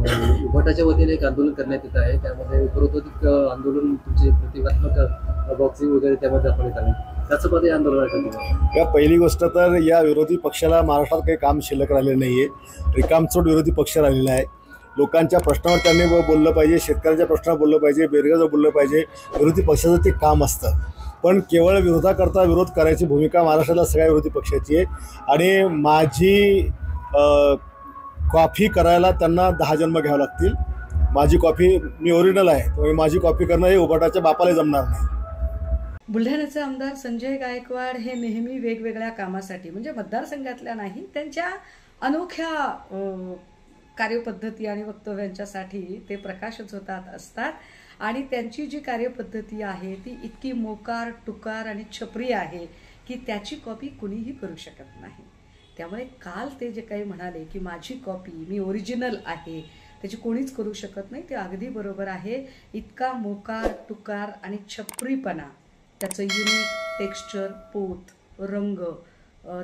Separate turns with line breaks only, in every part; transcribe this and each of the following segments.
उभाटाच्या वतीने एक आंदोलन करण्यात येत आहे. त्यामध्ये उपरोधिक आंदोलन तुमचे प्रतिकात्मक बॉक्सिंग वगैरे त्यामध्ये दाखवण्यात आले. त्याच्यामध्ये आंदोलन आहे का?
या पहिली गोष्ट तर या विरोधी पक्षाला महाराष्ट्रात काही काम शिल्लक राहिलेलं नाही आहे. रिकामचोट विरोधी पक्ष राहिलेला आहे. लोकांच्या प्रश्नावर त्यांनी बोललं पाहिजे, शेतकऱ्यांच्या प्रश्नावर बोललं पाहिजे, बेरोजगार बोललं पाहिजे. विरोधी पक्षाचं ते काम असतं. पण केवळ विरोधाकरता विरोध करायची भूमिका महाराष्ट्राला सगळ्या विरोधी पक्षाची आहे. आणि माझी कॉफी करायला त्यांना 10 जन्म घ्यावं लागतील. माझी कॉफी मी ओरिजिनल आहे, त्यामुळे माझी कॉफी करणं हे उभाटाच्या बापाला जमणार नाही.
बुलढाण्याचे आमदार संजय गायकवाड हे नेहमी वेगवेगळ्या कामासाठी म्हणजे मतदारसंघातल्या नाही त्यांच्या अनोख्या कार्यपद्धती आणि वक्तव्यांच्यासाठी ते प्रकाशच होतात असतात. आणि त्यांची जी कार्यपद्धती आहे ती इतकी मोकार टुकार आणि छपरी आहे की त्याची कॉपी कुणीही करू शकत नाही. त्यामुळे काल ते जे काही म्हणाले की माझी कॉपी मी ओरिजिनल आहे त्याची कोणीच करू शकत नाही, ते अगदी बरोबर आहे. इतका मोकार टुकार आणि छपरीपणा, त्याचं युनिक टेक्स्चर, पोत, रंग,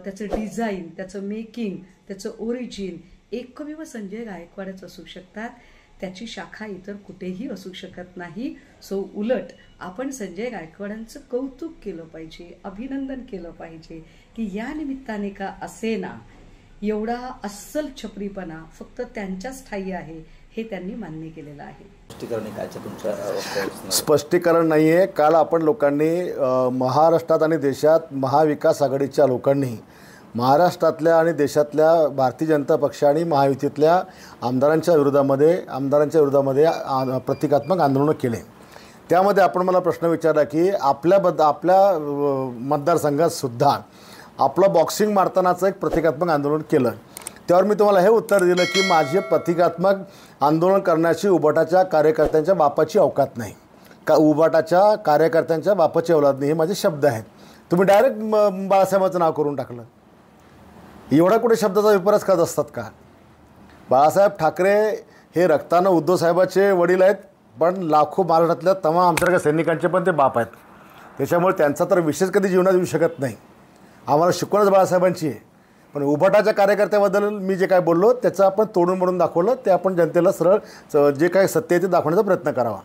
त्याचं डिझाईन, त्याचं मेकिंग, त्याचं ओरिजिन एकमेव संजय गायकवाडच असू शकतात. त्याची शाखा इतर कुठेही असू शकत नाही. सो उलट आपण संजय गायकवाडांचं कौतुक केलं पाहिजे, अभिनंदन केलं पाहिजे की या निमित्ताने का असेना एवढा अस्सल छपरीपणा फक्त त्यांच्याच ठायी आहे हे त्यांनी मान्य केलेलं आहे.
स्पष्टीकरण नाही आहे. काल आपण लोकांनी महाराष्ट्रात आणि देशात महाविकास आघाडीच्या लोकांनी महाराष्ट्रातल्या आणि देशातल्या भारतीय जनता पक्ष आणि महायुतीतल्या आमदारांच्या विरोधामध्ये प्रतिकात्मक आंदोलनं केले. त्यामध्ये आपण मला प्रश्न विचारला की आपल्या मतदारसंघात सुद्धा आपलं बॉक्सिंग मारतानाचं एक प्रतिकात्मक आंदोलन केलं. त्यावर मी तुम्हाला हे उत्तर दिलं की माझे प्रतिकात्मक आंदोलन करण्याची उभाटाच्या कार्यकर्त्यांच्या बापाची अवकात नाही. उभाटाच्या कार्यकर्त्यांच्या बापाची औलाद नाही, हे माझे शब्द आहेत. तुम्ही डायरेक्ट बाळासाहेबांचं नाव करून टाकलं. एवढा कुठे शब्दाचा विपर्यास करत असतात का? बाळासाहेब ठाकरे हे रक्तानं उद्धव साहेबाचे वडील आहेत, पण लाखो महाराष्ट्रातल्या तमाम आमच्यासारख्या सैनिकांचे पण ते बाप आहेत. त्याच्यामुळे त्यांचा तर विशेष कधी जीवनात येऊ शकत नाही. आम्हाला शिकवणच बाळासाहेबांची आहे. पण उभाटाच्या कार्यकर्त्याबद्दल मी जे काय बोललो त्याचं आपण तोडून मोडून दाखवलं. ते आपण जनतेला सरळ जे काही सत्य आहे ते दाखवण्याचा प्रयत्न करावा.